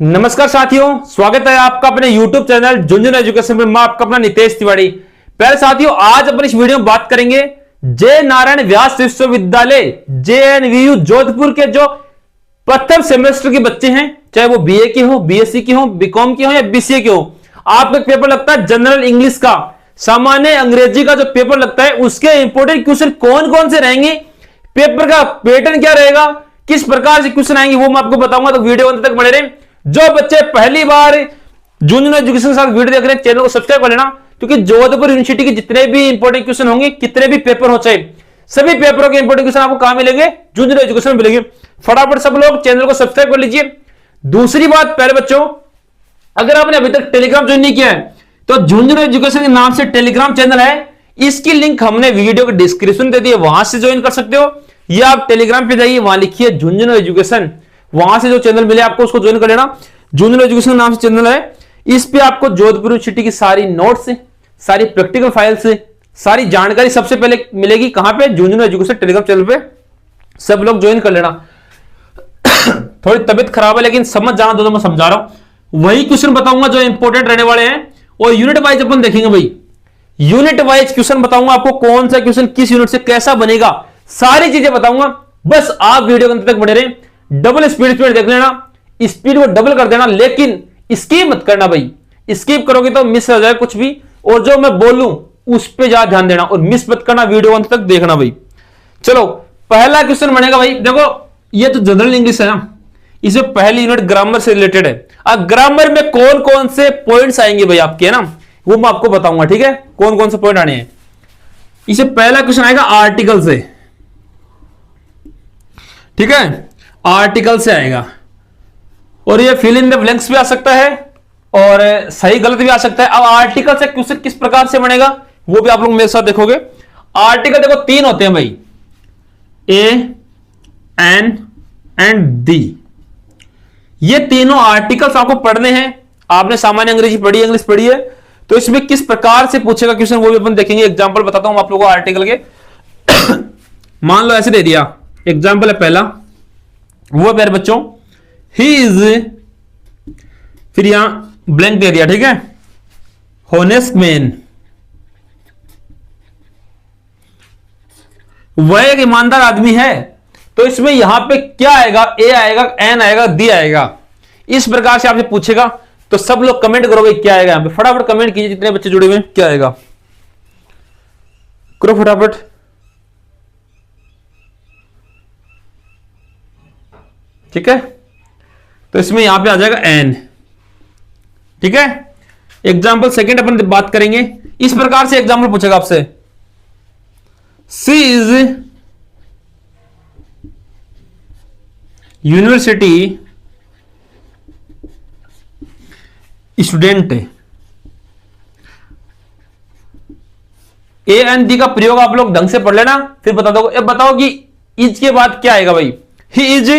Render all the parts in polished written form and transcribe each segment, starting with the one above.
नमस्कार साथियों, स्वागत है आपका अपने YouTube चैनल झुनझुन एजुकेशन में। मैं आपका अपना नितेश तिवारी। पहले साथियों, आज अपन इस वीडियो में बात करेंगे जय नारायण व्यास विश्वविद्यालय JNVU जोधपुर के जो प्रथम सेमेस्टर के बच्चे हैं, चाहे वो BA के हो, BSc के हो, BCom के हो या BCA के हो। आपका एक पेपर लगता है जनरल इंग्लिश का, सामान्य अंग्रेजी का जो पेपर लगता है, उसके इंपोर्टेंट क्वेश्चन कौन कौन से रहेंगे, पेपर का पैटर्न क्या रहेगा, किस प्रकार से क्वेश्चन आएंगे, वो मैं आपको बताऊंगा। तो वीडियो अंत तक बने रहे। जो बच्चे पहली बार झुनझुन एजुकेशन के साथ वीडियो देख रहे हैं, चैनल को सब्सक्राइब कर लेना, क्योंकि जोधपुर यूनिवर्सिटी के जितने भी इंपोर्टेंट क्वेश्चन होंगे, कितने भी पेपर हो चाहे, सभी पेपरों के इंपोर्टेंट क्वेश्चन आपको कहां मिलेंगे? झुनझुन एजुकेशन में मिलेंगे। फटाफट सब लोग चैनल को सब्सक्राइब कर लीजिए। दूसरी बात, पहले बच्चों, अगर आपने अभी तक टेलीग्राम ज्वाइन नहीं किया है तो झुनझुन एजुकेशन के नाम से टेलीग्राम चैनल है, इसकी लिंक हमने वीडियो के डिस्क्रिप्शन दे दी है, वहां से ज्वाइन कर सकते हो, या आप टेलीग्राम पे जाइए, वहां लिखिए झुनझुन एजुकेशन, वहां से जो चैनल मिले आपको उसको ज्वाइन कर लेना। झुनझुन एजुकेशन नाम से चैनल है, इस पे आपको जोधपुर यूनिवर्सिटी की सारी नोट्स, सारी प्रैक्टिकल फाइल्स, सारी जानकारी सबसे पहले मिलेगी। कहां पे? झुनझुन एजुकेशन टेलीग्राम चैनल पे। सब लोग ज्वाइन कर लेना। थोड़ी तबीयत खराब है लेकिन समझ जाना, दोनों मैं समझा रहा हूं। वही क्वेश्चन बताऊंगा जो इंपॉर्टेंट रहने वाले हैं, और यूनिट वाइज अपन देखेंगे भाई। यूनिट वाइज क्वेश्चन बताऊंगा आपको, कौन सा क्वेश्चन किस यूनिट से कैसा बनेगा, सारी चीजें बताऊंगा। बस आप वीडियो के अंत तक बने रहे। डबल स्पीड देख लेना, स्पीड को डबल कर देना, लेकिन स्किप मत करना भाई। स्किप करोगे तो मिस हो जाए कुछ भी, और जो मैं बोलूं उस पे ज्यादा ध्यान देना, और मिस मत करना, वीडियो अंत तक देखना भाई। चलो, पहला क्वेश्चन बनेगा भाई। देखो, ये तो जनरल इंग्लिश है ना, इसमें पहली यूनिट ग्रामर से रिलेटेड है। अब ग्रामर में कौन कौन से पॉइंट्स आएंगे भाई आपके, है ना, वो मैं आपको बताऊंगा। ठीक है, कौन कौन से पॉइंट आने हैं। इसे पहला क्वेश्चन आएगा आर्टिकल से। ठीक है, आर्टिकल से आएगा, और ये फिल इन द ब्लैंक्स भी आ सकता है और सही गलत भी आ सकता है। अब आर्टिकल से क्वेश्चन किस प्रकार से बनेगा वो भी आप लोग मेरे साथ देखोगे। आर्टिकल देखो तीन होते हैं भाई, ए, एन एंड दी। ये तीनों आर्टिकल्स आपको पढ़ने हैं। आपने सामान्य अंग्रेजी पढ़ी, इंग्लिश पढ़ी है, तो इसमें किस प्रकार से पूछेगा क्वेश्चन वो भी अपन देखेंगे। एग्जांपल बताता हूं आप लोगों को आर्टिकल के। मान लो ऐसे दे दिया, एग्जांपल है पहला, वो प्यारे बच्चों, ही इज, फिर यहां ब्लैंक दे दिया। ठीक है, हॉनेस्ट मैन, वह एक ईमानदार आदमी है। तो इसमें यहां पे क्या आएगा? ए आएगा, एन आएगा, दी आएगा। इस प्रकार से आपसे पूछेगा, तो सब लोग कमेंट करो भाई क्या आएगा। यहां पे फटाफट कमेंट कीजिए, जितने बच्चे जुड़े हुए हैं, क्या आएगा करो फटाफट। ठीक है, तो इसमें यहां पे आ जाएगा एन। ठीक है, एग्जाम्पल सेकेंड अपन बात करेंगे। इस प्रकार से एग्जाम्पल पूछेगा आपसे, she is university student. A an the का प्रयोग आप लोग ढंग से पढ़ लेना, फिर बता दो। अब बताओ कि इज के बाद क्या आएगा भाई? ही इज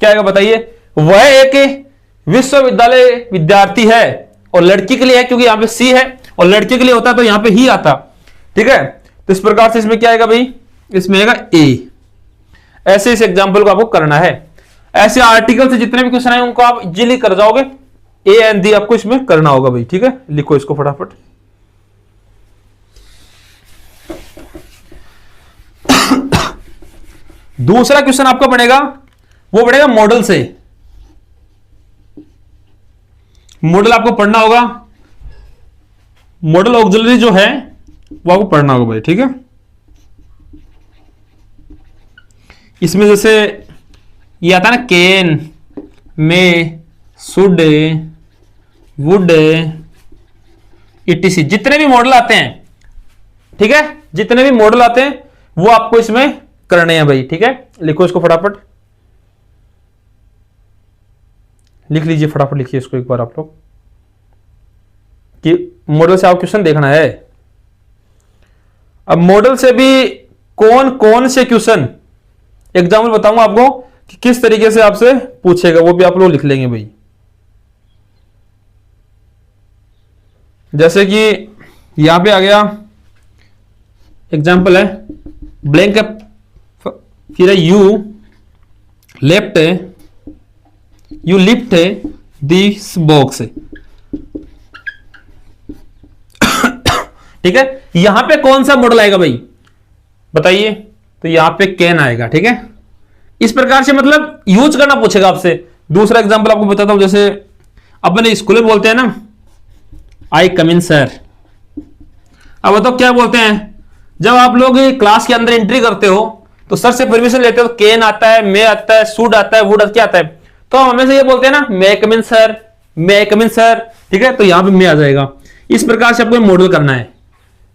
क्या आएगा बताइए? वह एक विश्वविद्यालय विद्यार्थी है, और लड़की के लिए है क्योंकि यहां पे सी है, और लड़के के लिए होता तो यहां पे ही आता। ठीक है, तो इस प्रकार से इसमें क्या आएगा भाई? इसमें आएगा ए। ऐसे इस एग्जांपल को आपको करना है। ऐसे आर्टिकल से जितने भी क्वेश्चन आए उनको आप इजीली कर जाओगे। ए एंड डी आपको इसमें करना होगा भाई। ठीक है, लिखो इसको फटाफट। दूसरा क्वेश्चन आपका बनेगा, वो बनेगा मॉडल से। मॉडल आपको पढ़ना होगा, मॉडल ऑक्सिलरी जो है वो आपको पढ़ना होगा भाई। ठीक है, इसमें जैसे ये आता है ना, can, may, should, would, etc., जितने भी मॉडल आते हैं। ठीक है, जितने भी मॉडल आते हैं वो आपको इसमें करने हैं भाई। ठीक है, लिखो इसको फटाफट, लिख लीजिए फटाफट, लिखिए इसको एक बार आप लोग, कि मॉडल से आपको क्वेश्चन देखना है। अब मॉडल से भी कौन कौन से क्वेश्चन, एग्जाम्पल बताऊंगा आपको कि किस तरीके से आपसे पूछेगा, वो भी आप लोग लिख लेंगे भाई। जैसे कि यहां पे आ गया एग्जाम्पल है, ब्लैंक है, फिर है यू लेफ्ट है, यू लिफ्ट है, दिस बॉक्स। ठीक है, यहां पे कौन सा मॉडल आएगा भाई बताइए? तो यहां पे कैन आएगा। ठीक है, इस प्रकार से मतलब यूज करना पूछेगा आपसे। दूसरा एग्जांपल आपको बताता हूं, जैसे अपने स्कूल में बोलते हैं ना, आई कम इन सर। अब बताओ क्या बोलते हैं? जब आप लोग क्लास के अंदर एंट्री करते हो तो सर से परमिशन लेते हो, तो कैन आता है, मे आता है, शुड आता है, वुड क्या आता है? तो हम हमेशा ये बोलते हैं ना, मे कम इन सर, मे कम इन सर। ठीक है, तो यहां पे मे आ जाएगा। इस प्रकार से आपको मॉडल करना है।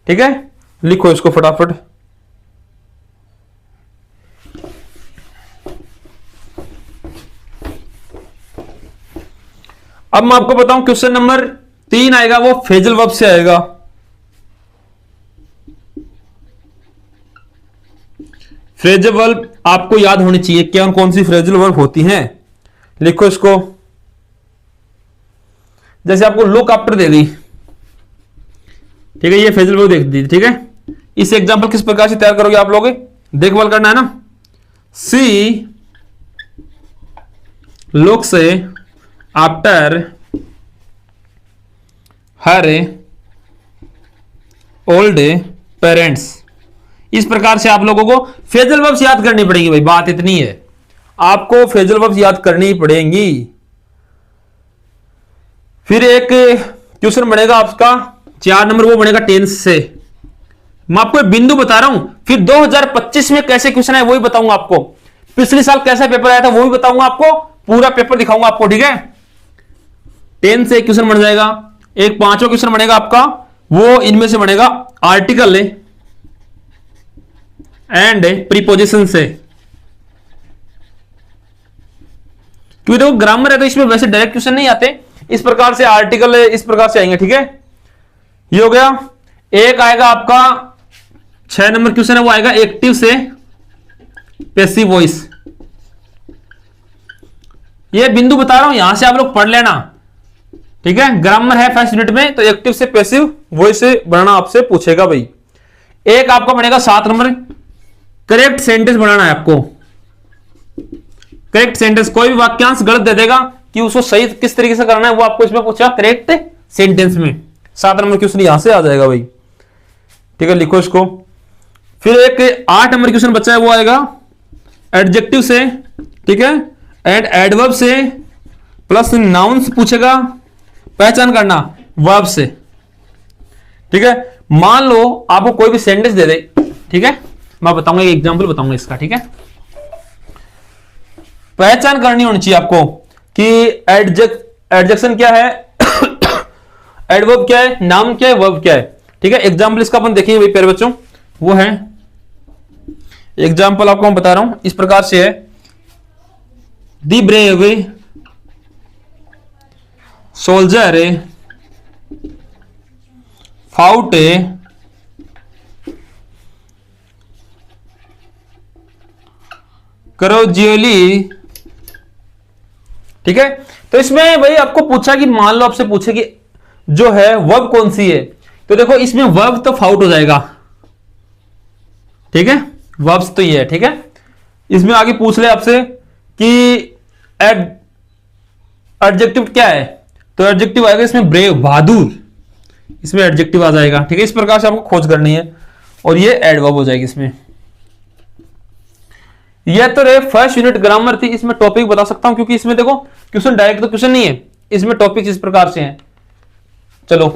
ठीक है, लिखो इसको फटाफट। अब मैं आपको बताऊं, क्वेश्चन नंबर 3 आएगा, वो फ्रेजल वर्ब से आएगा। फ्रेजल वर्ब आपको याद होनी चाहिए, क्या कौन सी फ्रेजल वर्ब होती हैं। लिखो इसको। जैसे आपको लुक आफ्टर दे दी, ठीक है, ये फ्रेजल वर्ब देख दी। ठीक है, इस एग्जांपल किस प्रकार से तैयार करोगे आप लोग? देखभाल करना है ना। सी लुक से आफ्टर हर ओल्ड पेरेंट्स। इस प्रकार से आप लोगों को फ्रेजल वर्ब्स याद करनी पड़ेगी भाई, बात इतनी है, आपको फ्रेजल वर्ब्स याद करनी पड़ेंगी। फिर एक क्वेश्चन बनेगा आपका 4 नंबर, वो बनेगा टेंस से। मैं आपको एक बिंदु बता रहा हूं, फिर 2025 में कैसे क्वेश्चन है वो भी बताऊंगा आपको। पिछले साल कैसा पेपर आया था वो भी बताऊंगा आपको, पूरा पेपर दिखाऊंगा आपको। ठीक है, 10 से एक क्वेश्चन बन जाएगा। एक 5वां क्वेश्चन बनेगा आपका, वो इनमें से बनेगा आर्टिकल एंड प्रीपोजिशन से। क्योंकि देखो ग्रामर है तो इसमें वैसे डायरेक्ट क्वेश्चन नहीं आते, इस प्रकार से आर्टिकल इस प्रकार से आएंगे। ठीक है, ये हो गया। एक आएगा आपका 6 नंबर क्वेश्चन है, वो आएगा एक्टिव से पैसिव वॉइस। ये बिंदु बता रहा हूं, यहां से आप लोग पढ़ लेना। ठीक है, ग्रामर है फर्स्ट यूनिट में, तो एक्टिव से पैसिव वॉइस से बनाना आपसे पूछेगा भाई। एक आपका बनेगा 7 नंबर, करेक्ट सेंटेंस बनाना है आपको। करेक्ट सेंटेंस, कोई भी वाक्यांश गलत दे देगा कि उसको सही किस तरीके से करना है, वो आपको इसमें पूछा करेक्ट सेंटेंस में। 7 नंबर क्वेश्चन यहां से आ जाएगा भाई। ठीक है, लिखो इसको। फिर एक 8 नंबर क्वेश्चन बचा है, वो आएगा एडजेक्टिव से। ठीक है, एंड एडवर्ब से प्लस नाउन से पूछेगा, पहचान करना वर्ब से। ठीक है, मान लो आपको कोई भी सेंटेंस दे दे, ठीक है, मैं बताऊंगा, एक एग्जांपल बताऊंगा इसका। ठीक है, पहचान करनी होनी चाहिए आपको कि एडजेक्शन क्या है, एडवर्ब क्या है, नाउन क्या है, वर्ब क्या है। ठीक है, एग्जांपल इसका अपन देखेंगे भाई प्यारे बच्चों, वो है एग्जांपल आपको मैं बता रहा हूं, इस प्रकार से है। दी ब्रेव सोल्जर फाउट करोजियली। ठीक है, तो इसमें भाई आपको पूछा कि मान लो आपसे पूछे कि जो है वर्ब कौन सी है, तो देखो इसमें वर्ब तो फाउट हो जाएगा। ठीक है, वर्ब्स तो ये है। ठीक है, इसमें आगे पूछ ले आपसे कि एडजेक्टिव क्या है, तो एडजेक्टिव आएगा इसमें ब्रेव, बहादुर, इसमें एडजेक्टिव आ जाएगा। ठीक है, इस प्रकार से आपको खोज करनी है, और ये एडवर्ब हो जाएगी इसमें। यह तो रे फर्स्ट यूनिट ग्रामर थी, इसमें टॉपिक बता सकता हूं, क्योंकि इसमें देखो क्वेश्चन डायरेक्ट तो क्वेश्चन नहीं है, इसमें टॉपिक इस प्रकार से हैं। चलो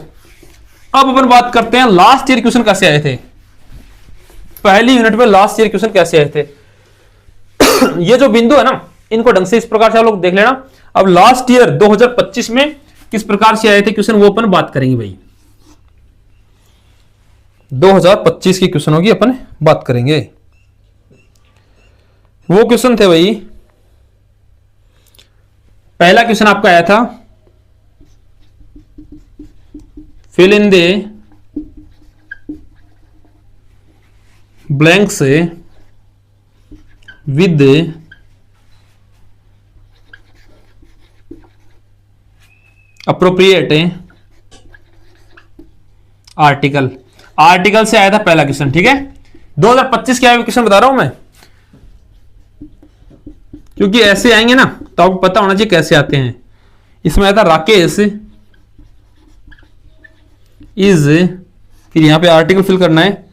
अब अपन बात करते हैं लास्ट ईयर क्वेश्चन कैसे आए थे। पहली यूनिट में लास्ट ईयर क्वेश्चन कैसे आए थे। ये जो बिंदु है ना, इनको ढंग से इस प्रकार से आप लोग देख लेना। अब लास्ट ईयर 2025 में किस प्रकार से आए थे क्वेश्चन, वो अपन बात करेंगे भाई। 2025 की क्वेश्चनों की अपन बात करेंगे। वो क्वेश्चन थे भाई, पहला क्वेश्चन आपका आया था, fill in the blanks with appropriate article. Article से आया था पहला क्वेश्चन। ठीक है, 2025 के आए क्वेश्चन बता रहा हूं मैं, क्योंकि ऐसे आएंगे ना तो आपको पता होना चाहिए कैसे आते हैं। इसमें आया था राकेश इज, फिर यहां पे आर्टिकल फिल करना है,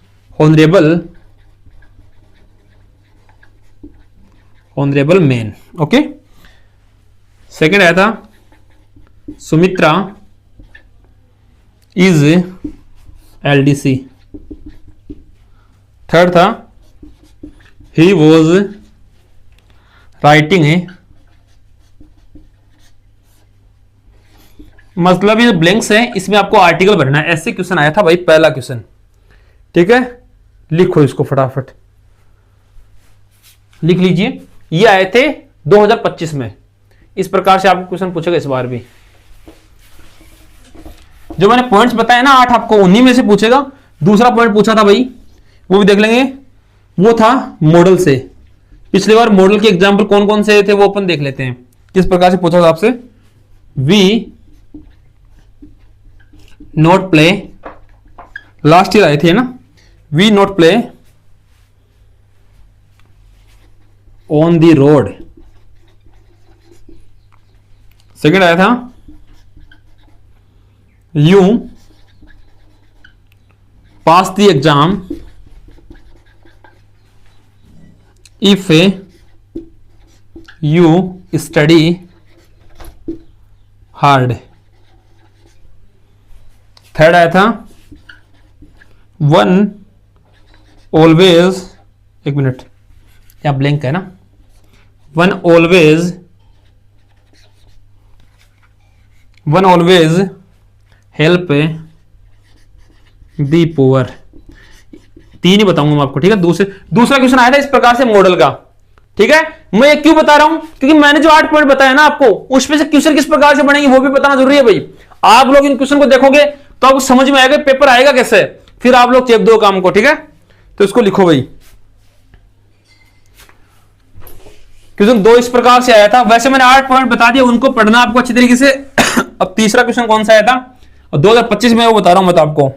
ऑनरेबल मैन। ओके, सेकंड आया था सुमित्रा इज एलडीसी। थर्ड था ही वॉज राइटिंग ए, मतलब ये ब्लैंक्स है, इसमें आपको आर्टिकल भरना है। ऐसे क्वेश्चन आया था भाई, पहला क्वेश्चन। ठीक है, लिखो इसको फटाफट, लिख लीजिए। ये आए थे 2025 में। इस प्रकार से आपको क्वेश्चन पूछेगा इस बार भी। जो मैंने पॉइंट्स बताए ना 8, आपको उन्हीं में से पूछेगा। दूसरा पॉइंट पूछा था भाई, वो भी देख लेंगे। वो था मॉडल से। पिछली बार मॉडल के एग्जाम्पल कौन कौन से थे वो अपन देख लेते हैं, किस प्रकार से पूछा था आपसे। We not play, last year आए थे ना, we not play on the road. Second आया था you pass the exam if you study hard. Third आया था वन ऑलवेज, एक मिनट या ब्लैंक है ना, one always help be poor. 3 ही बताऊंगा मैं आपको, ठीक है। दूसरा क्वेश्चन आया था इस प्रकार से मॉडल का, ठीक है। मैं ये क्यों बता रहा हूं, क्योंकि मैंने जो 8 पॉइंट बताया ना आपको, उसमें से क्वेश्चन किस प्रकार से बनेंगे वो भी बताना जरूरी है भाई। आप लोग इन क्वेश्चन को देखोगे तो आपको समझ में आएगा पेपर आएगा कैसे, फिर आप लोग चेप दो काम को, ठीक है। तो इसको लिखो भाई। क्वेश्चन 2 इस प्रकार से आया था। वैसे मैंने 8 पॉइंट बता दिया, उनको पढ़ना आपको अच्छी तरीके से। अब तीसरा क्वेश्चन कौन सा आया था, और 2025 में वो बता रहा हूं मैं तो आपको।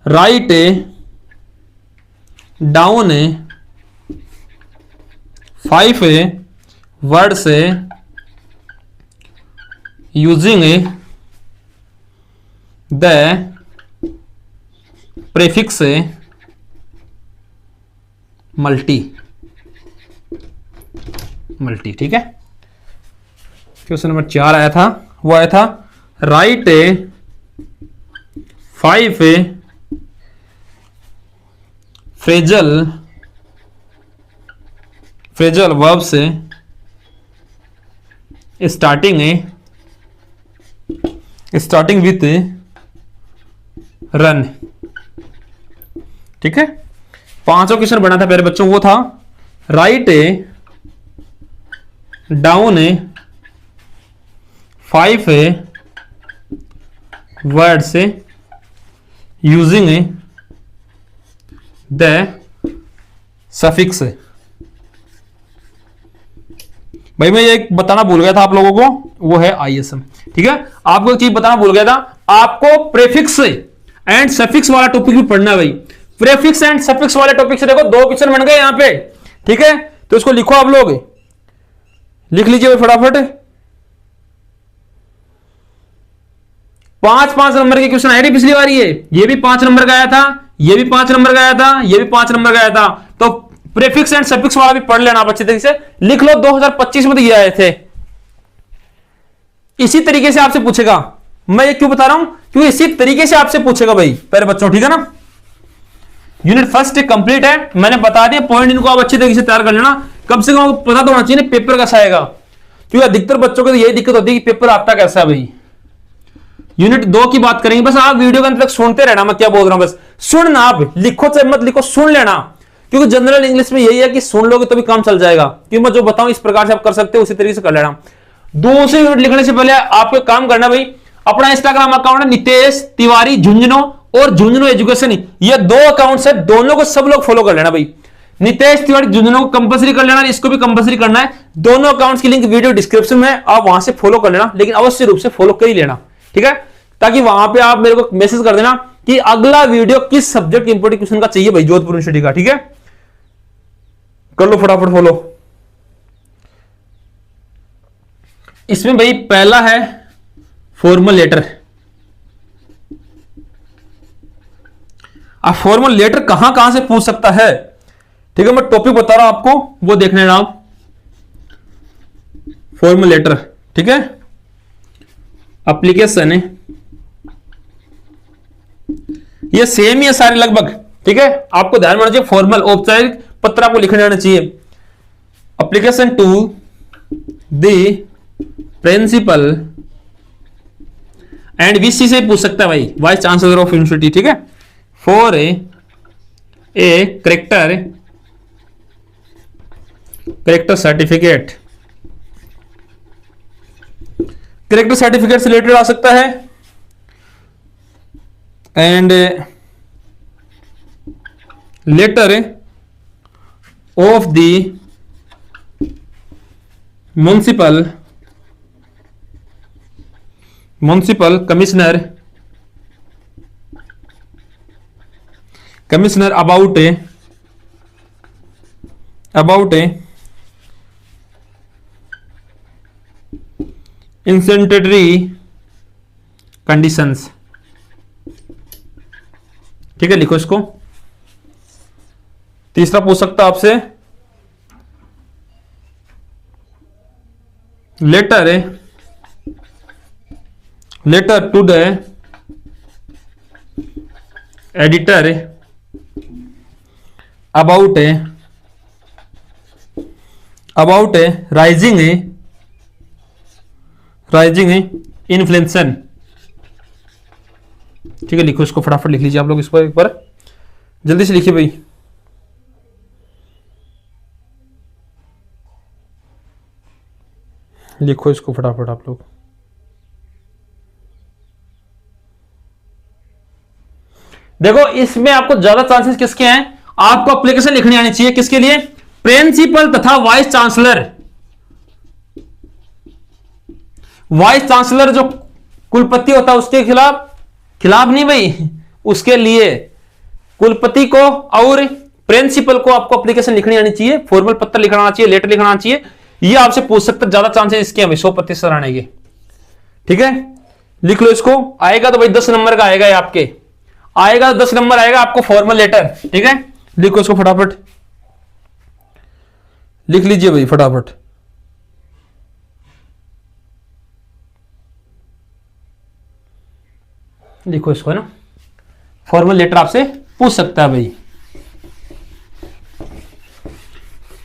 Write down 5 words using the prefix multi, ठीक है। क्वेश्चन नंबर 4 आया था, वो आया था right 5 phrasal verbs starting with run, ठीक है। 5वां क्वेश्चन बना था प्यारे बच्चों, वो था write down 5 words using the suffix. भाई मैं ये बताना भूल गया था आप लोगों को, वो है आईएसएम, ठीक है। आपको एक चीज बताना भूल गया था, आपको प्रेफिक्स एंड सफिक्स वाला टॉपिक भी पढ़ना है भाई। प्रेफिक्स एंड सफिक्स वाले टॉपिक से देखो 2 क्वेश्चन बन गए यहां पे, ठीक है। तो इसको लिखो, आप लोग लिख लीजिए फटाफट। 5-5 नंबर के क्वेश्चन आए थे पिछली बार। ये भी 5 नंबर का आया था, ये भी 5 नंबर का आया था, ये भी 5 नंबर का आया था। तो प्रीफिक्स एंड सफिक्स वाला भी पढ़ लेना आप अच्छे तरीके से, लिख लो। 2025 में तो ये आए थे। इसी तरीके से आपसे पूछेगा। मैं ये क्यों बता रहा हूं, क्योंकि इसी तरीके से आपसे पूछेगा भाई प्यारे बच्चों, ठीक है ना। यूनिट फर्स्ट कंप्लीट है, मैंने बता दिया पॉइंट, इनको आप अच्छे तरीके से तैयार कर लेना। कम से कम पता तो होना चाहिए ना पेपर कैसा आएगा, क्योंकि अधिकतर बच्चों को तो यही दिक्कत होती है कि पेपर आता कैसा है भाई। यूनिट 2 की बात करेंगे, बस आप वीडियो के अंत तक सुनते रहना, मैं क्या बोल रहा हूं बस सुनना। आप लिखो चाहे मत लिखो, सुन लेना, क्योंकि जनरल इंग्लिश में यही है कि सुन लोगे तो भी काम चल जाएगा। क्योंकि मैं जो बताऊं इस प्रकार से आप कर सकते हो, उसी तरीके से कर लेना। दूसरी यूनिट लिखने से पहले आपको काम करना भाई, अपना इंस्टाग्राम अकाउंट है नितेश तिवारी झुंझुनू और झुंझुनू एजुकेशन, ये 2 अकाउंट है, दोनों को सब लोग फॉलो कर लेना भाई। नितेश तिवारी झुंझुनू को कंपल्सरी कर लेना, इसको भी कंपल्सरी करना है। दोनों अकाउंट्स की लिंक वीडियो डिस्क्रिप्शन में, आप वहां से फॉलो कर लेना, लेकिन अवश्य रूप से फॉलो कर ही लेना, ठीक है। ताकि वहां पे आप मेरे को मैसेज कर देना कि अगला वीडियो किस सब्जेक्ट इंपोर्टेंट क्वेश्चन का चाहिए भाई, जोधपुर यूनिवर्सिटी का, ठीक है। कर लो फटाफट फॉलो। इसमें भाई पहला है फॉर्मल लेटर। अब फॉर्मल लेटर कहां कहां से पूछ सकता है, ठीक है, मैं टॉपिक बता रहा हूं आपको, वो देख लेना आप। फॉर्मल लेटर, ठीक है, एप्लीकेशन है, ये सेम ही है सारे लगभग, ठीक है। आपको ध्यान में रखना चाहिए, फॉर्मल औपचारिक पत्र आपको लिखने आना चाहिए। Application to the principal and VC से पूछ सकता है भाई, वाइस चांसलर ऑफ यूनिवर्सिटी, ठीक है। For a character certificate, character certificate से रिलेटेड आ सकता है। And letter of the municipal commissioner about a insanitary conditions, ठीक है, लिखो इसको। तीसरा पूछ सकता आपसे letter to the editor about a rising inflation, ठीक है, लिखो इसको, फटाफट लिख लीजिए आप लोग इसको, एक बार जल्दी से लिखिए भाई। लिखो इसको फटाफट आप लोग। देखो इसमें आपको ज्यादा चांसेस किसके हैं, आपको एप्लीकेशन लिखनी आनी चाहिए, किसके लिए, प्रिंसिपल तथा वाइस चांसलर। वाइस चांसलर जो कुलपति होता है उसके खिलाफ नहीं भाई, उसके लिए कुलपति को और प्रिंसिपल को आपको एप्लीकेशन लिखनी आनी चाहिए, फॉर्मल पत्र लिखना आना चाहिए, लेटर लिखना आना चाहिए। ये आपसे पूछ सकते, ज्यादा चांसेस इसके हैं भाई, 100% आने के, ठीक है। लिख लो इसको, आएगा तो भाई 10 नंबर का आएगा, ये आपके आएगा 10 नंबर आएगा आपको फॉर्मल लेटर, ठीक है। लिखो इसको फटाफट, लिख लीजिए भाई फटाफट। लिखो इसको, है ना, फॉर्मल लेटर आपसे पूछ सकता है भाई।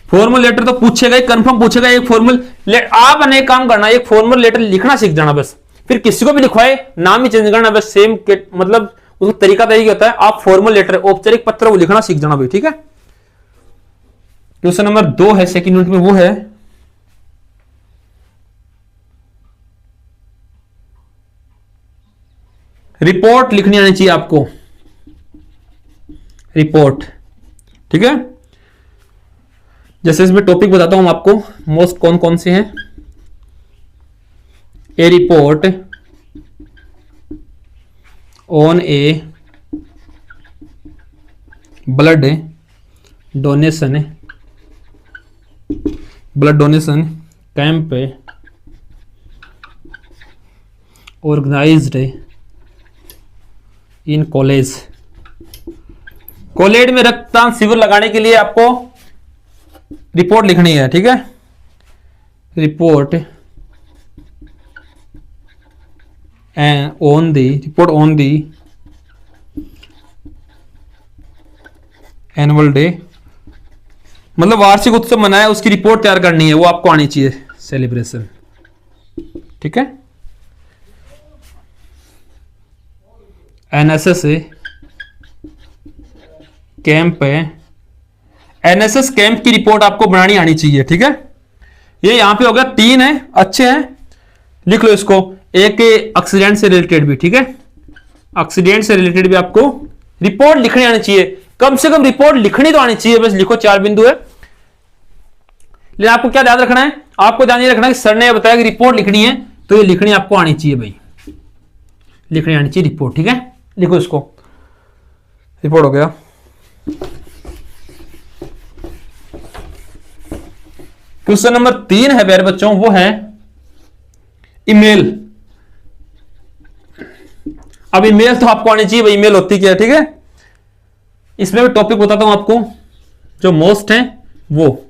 फॉर्मल लेटर तो पूछेगा ही, कंफर्म पूछेगा। एक फॉर्मल आप अनेक काम करना, एक फॉर्मल लेटर लिखना सीख जाना बस, फिर किसी को भी लिखवाए नाम ही चेंज करना बस, सेम मतलब उसका तरीका होता है। आप फॉर्मल लेटर औपचारिक पत्र वो लिखना सीख जाना भाई, ठीक है। क्वेश्चन नंबर 2 है सेकंड यूनिट में, वो है रिपोर्ट लिखनी आनी चाहिए आपको, रिपोर्ट, ठीक है। जैसे इसमें टॉपिक बताता हूं आपको, मोस्ट कौन कौन से हैं। A report on a blood donation camp organised in college में रक्तदान शिविर लगाने के लिए आपको रिपोर्ट लिखनी है, ठीक है। Report on the annual day, मतलब वार्षिक उत्सव मनाया उसकी रिपोर्ट तैयार करनी है, वो आपको आनी चाहिए, सेलिब्रेशन, ठीक है। एनएसएस कैंप एनएसएस कैंप की रिपोर्ट आपको बनानी आनी चाहिए, ठीक है। ये यहां पे हो गया, 3 है, अच्छे हैं, लिख लो इसको। एक एक्सीडेंट से रिलेटेड भी, ठीक है, एक्सीडेंट से रिलेटेड भी आपको रिपोर्ट लिखनी आनी चाहिए, कम से कम रिपोर्ट लिखनी तो आनी चाहिए, बस लिखो, 4 बिंदु है। लेकिन आपको क्या ध्यान रखना है, आपको ध्यान ये रखना है कि सर ने बताया कि रिपोर्ट लिखनी है, तो ये लिखनी आपको आनी चाहिए भाई, लिखनी आनी चाहिए रिपोर्ट, ठीक है। लिखो इसको, रिपोर्ट हो गया। क्वेश्चन नंबर 3 है प्यारे बच्चों, वो है ईमेल। अब ईमेल तो आपको आनी चाहिए भाई, ईमेल होती क्या है, ठीक है। इसमें भी टॉपिक बताता हूं आपको जो मोस्ट है वो।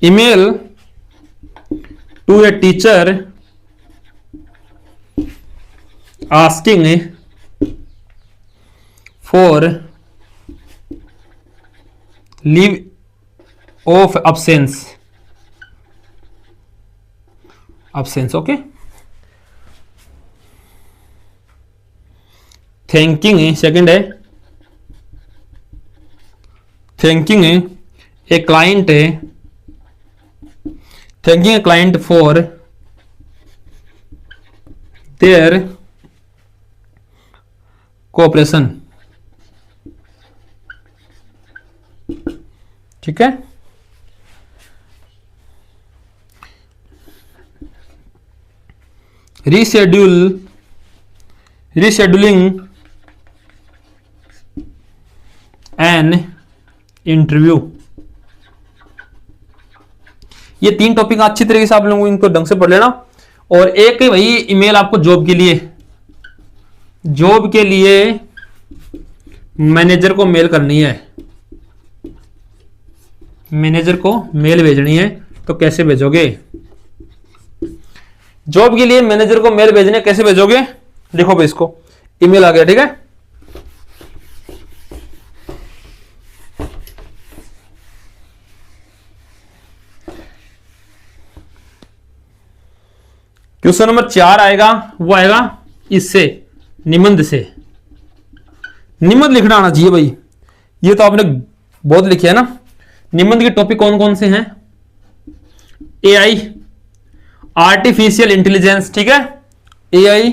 Email to a teacher asking for leave of absence, okay. Thanking second है, thanking a client, thanking a client for their cooperation, ठीक है। Rescheduling an interview. ये 3 टॉपिक अच्छी तरीके से आप लोगों को इनको ढंग से पढ़ लेना। और एक है भाई ईमेल आपको जॉब के लिए, जॉब के लिए मैनेजर को मेल करनी है, मैनेजर को मेल भेजनी है। तो कैसे भेजोगे? जॉब के लिए मैनेजर को मेल भेजने कैसे भेजोगे? देखो भाई, इसको ईमेल आ गया, ठीक है। क्वेश्चन नंबर 4 आएगा, वो आएगा इससे, निबंध से। निबंध लिखना आना चाहिए भाई, ये तो आपने बहुत लिखे है ना। निबंध के टॉपिक कौन कौन से हैं? एआई, आर्टिफिशियल इंटेलिजेंस, ठीक है। एआई,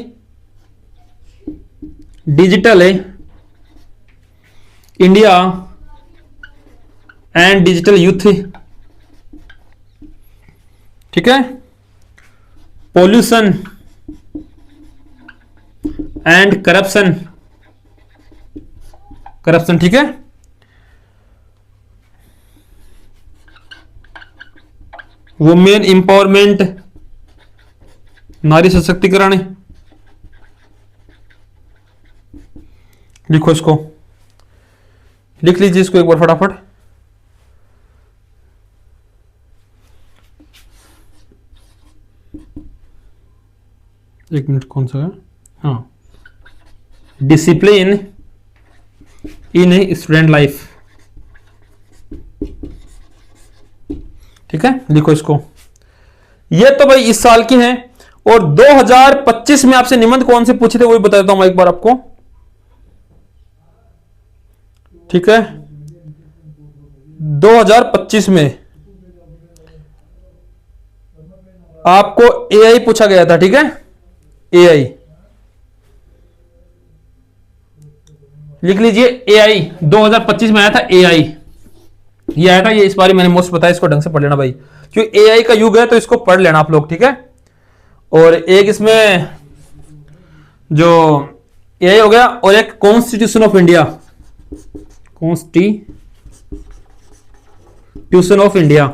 डिजिटल है, इंडिया एंड डिजिटल यूथ, ठीक है। पॉल्यूशन एंड करप्शन, करप्शन, ठीक है। वुमेन इंपावरमेंट, नारी सशक्तिकरण। लिखो इसको, लिख लीजिए इसको एक बार फटाफट। एक मिनट, कौन सा है? हाँ, डिसिप्लिन इन स्टूडेंट लाइफ, ठीक है। लिखो इसको। ये तो भाई इस साल की हैं। और 2025 में आपसे निबंध कौन से पूछे थे वही बता देता हूं मैं एक बार आपको, ठीक है। 2025 में आपको एआई पूछा गया था, ठीक है। एआई लिख लीजिए। एआई 2025 में आया था, एआई ये आया था। ये इस बारे मैंने मोस्ट बताया, इसको ढंग से पढ़ लेना भाई, क्योंकि एआई का युग है तो इसको पढ़ लेना आप लोग, ठीक है। और एक इसमें जो एआई हो गया, और एक constitution of India, constitution of India,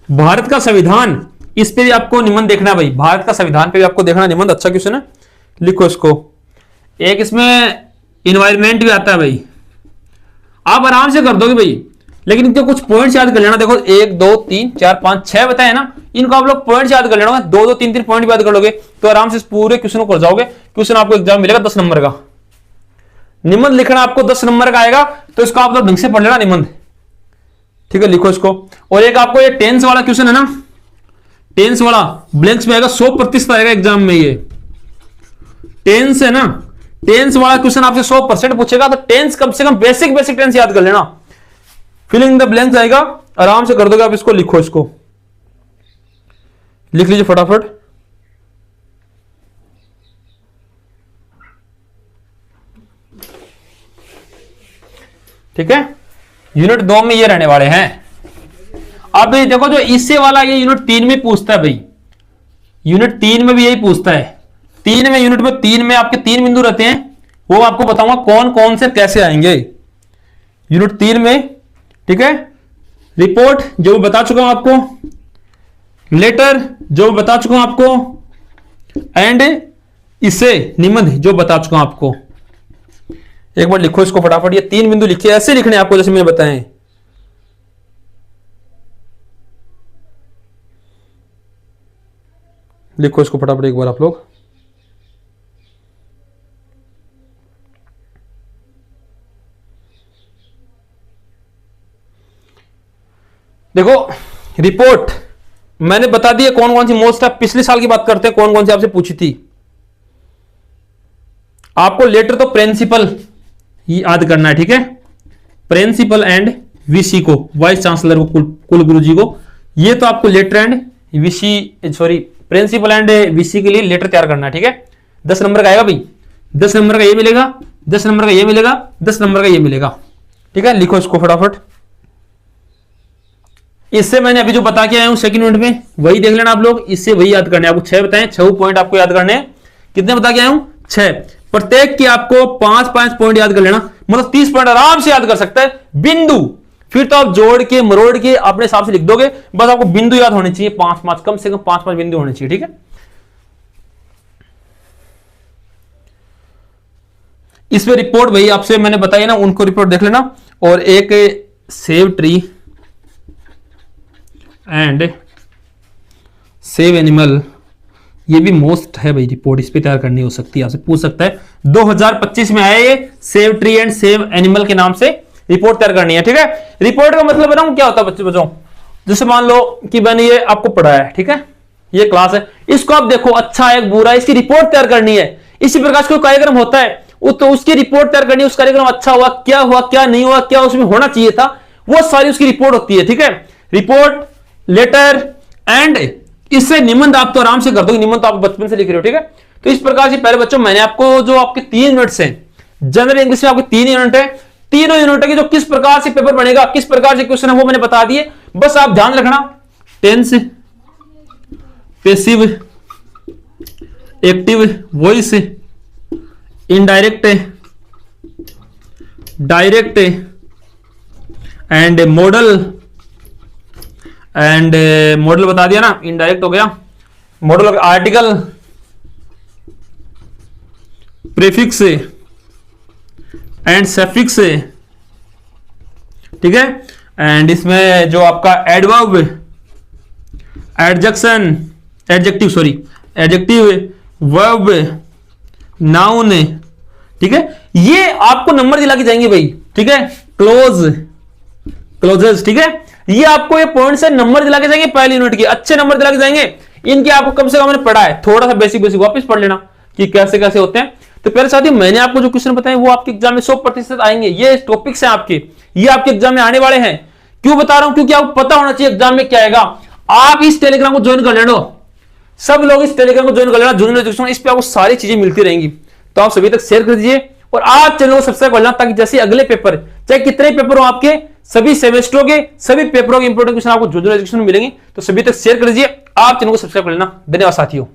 Bharat का संविधान। इस पे भी आपको निबंध देखना है भाई, भारत का संविधान पे भी आपको देखना निबंध, अच्छा क्वेश्चन है, लिखो इसको। एक इसमें इन्वायरमेंट भी आता है भाई, आप आराम से कर दोगे भाई, लेकिन इनके कुछ पॉइंट्स याद कर लेना। देखो 1 2 3 4 5 6 बताए ना, इनको आप लोग पॉइंट्स याद कर लेना। 2 2 3 3 पॉइंट याद कर लोगे तो आराम से पूरे क्वेश्चन को कर जाओगे। क्वेश्चन आपको एग्जाम मिलेगा 10 नंबर का। निबंध लिखना आपको 10 नंबर का आएगा, तो इसको आप लोग ढंग से पढ़ लेना निबंध, ठीक है। लिखो इसको। और एक आपको ये टेंस वाला क्वेश्चन है ना, टेंस वाला ब्लैंक्स में आएगा, 100% आएगा एग्जाम में। ये टेंस है ना, टेंस वाला क्वेश्चन आपसे 100% पूछेगा, तो टेंस कम से कम बेसिक टेंस याद कर लेना। फिलिंग द ब्लैंक्स आएगा, आराम से कर दोगे आप इसको। लिखो इसको, लिख लीजिए फटाफट। ठीक है, यूनिट 2 में ये रहने वाले हैं। अब देखो जो इससे वाला ये यूनिट 3 में पूछता है भाई, यूनिट 3 में भी यही पूछता है। 3 में, यूनिट में 3 में आपके 3 बिंदु रहते हैं, वो आपको बताऊंगा कौन कौन से कैसे आएंगे यूनिट 3 में, ठीक है। रिपोर्ट जो मैं बता चुका हूं आपको, लेटर जो मैं बता चुका हूं आपको, एंड इसे निबंध जो बता चुका हूं आपको। एक बार लिखो इसको फटाफट, ये 3 बिंदु लिखे, ऐसे लिखने आपको जैसे मैंने बताए। लिखो इसको फटाफट एक बार आप लोग। देखो रिपोर्ट मैंने बता दिया कौन कौन सी मोस्ट है। पिछले साल की बात करते हैं कौन कौन सी आपसे पूछी थी। आपको लेटर तो प्रिंसिपल ही याद करना है, ठीक है। प्रिंसिपल एंड वीसी को, वाइस चांसलर को, कुलगुरु जी को, ये तो आपको letter and VC, sorry principal and VC के लिए लेटर तैयार करना है, ठीक है। 10 नंबर का आएगा भाई, 10 नंबर का ये मिलेगा, 10 नंबर का ये मिलेगा, 10 नंबर का ये मिलेगा, ठीक है। लिखो इसको फटाफट। इससे मैंने अभी जो बता के आया हूं सेकंड यूनिट में, वही देख लेना आप लोग। इससे वही याद करने, आपको 6 बताएं, 6 पॉइंट आपको याद करने हैं। कितने बता के आया हूं? 6। प्रत्येक की आपको 5-5 पॉइंट याद कर लेना, मतलब 30 पॉइंट आराम से याद कर सकता है। बिंदु फिर तो आप जोड़ के मरोड़ के अपने हिसाब से लिख दोगे, बस आपको बिंदु याद होने चाहिए 5-5, कम से कम 5-5 बिंदु होने चाहिए, ठीक है। इसमें रिपोर्ट वही आपसे मैंने बताया ना, उनको रिपोर्ट देख लेना। और एक save tree and save animal, ये भी मोस्ट है भाई रिपोर्ट, इस पे तैयार करनी हो सकती है, आपसे पूछ सकता है। 2025 में आया ये, save tree and save animal के नाम से रिपोर्ट तैयार करनी है, ठीक है। रिपोर्ट का मतलब बताऊं क्या होता है बच्चों, जैसे मान लो कि मैंने ये आपको पढ़ाया है, ठीक है, ये क्लास है, इसको आप देखो अच्छा है बुरा है, इसकी रिपोर्ट तैयार करनी है। इसी प्रकार से कोई कार्यक्रम होता है तो उसकी रिपोर्ट तैयार करनी है, उस कार्यक्रम अच्छा हुआ क्या नहीं हुआ, क्या उसमें होना चाहिए था, वो सारी उसकी रिपोर्ट होती है, ठीक है। रिपोर्ट, लेटर एंड इससे निबंध आप तो आराम से कर दोगे, निबंध तो आप बचपन से लिख रहे हो, ठीक है। तो इस प्रकार से पहले बच्चों मैंने आपको जो आपके 3 यूनिट्स हैं, जनरल इंग्लिश में आपके 3 यूनिट है, तीनों यूनिट की जो किस प्रकार से पेपर बनेगा, किस प्रकार से क्वेश्चन है, वो मैंने बता दिए। बस आप ध्यान रखना, tense, passive, active, voice, indirect, direct and modal. And modal बता दिया ना, इनडायरेक्ट हो गया, modal article, prefix and suffix, ठीक है। एंड इसमें जो आपका adverb, adjective, adjective, verb, noun, ठीक है। ये आपको नंबर दिला के जाएंगे भाई, ठीक है। क्लोजेस, ठीक है। ये आपको ये पॉइंट से नंबर दिला के जाएंगे, पहली यूनिट के अच्छे नंबर दिला के जाएंगे। इनके आपको कम से कम मैंने पढ़ा है, थोड़ा सा बेसिक वापस पढ़ लेना कि कैसे कैसे होते हैं। तो पहले साथियों मैंने आपको जो क्वेश्चन बताए वो आपके एग्जाम में 100% आएंगे। ये टॉपिक्स हैं आपके, ये आपके एग्जाम में आने वाले हैं। क्यों बता रहा हूं? क्योंकि आपको पता होना चाहिए एग्जाम में क्या आएगा। आप इस टेलीग्राम को ज्वाइन कर लेना, सब लोग इस टेलीग्राम को ज्वाइन कर लेना, जूनियर एजुकेशन, इस पे आपको सारी चीजें मिलती रहेंगी। तो आप सभी तक शेयर कर दीजिए और आप चैनल को सब्सक्राइब कर लेना, ताकि जैसे अगले पेपर, चाहे कितने पेपर हो आपके, सभी सेमेस्टरों के सभी पेपरों के इंपोर्टेंट क्वेश्चन आपको जूनियर एजुकेशन में मिलेंगे। तो सभी तक शेयर कर दीजिए, आप चैनल को सब्सक्राइब कर लेना। धन्यवाद साथियों।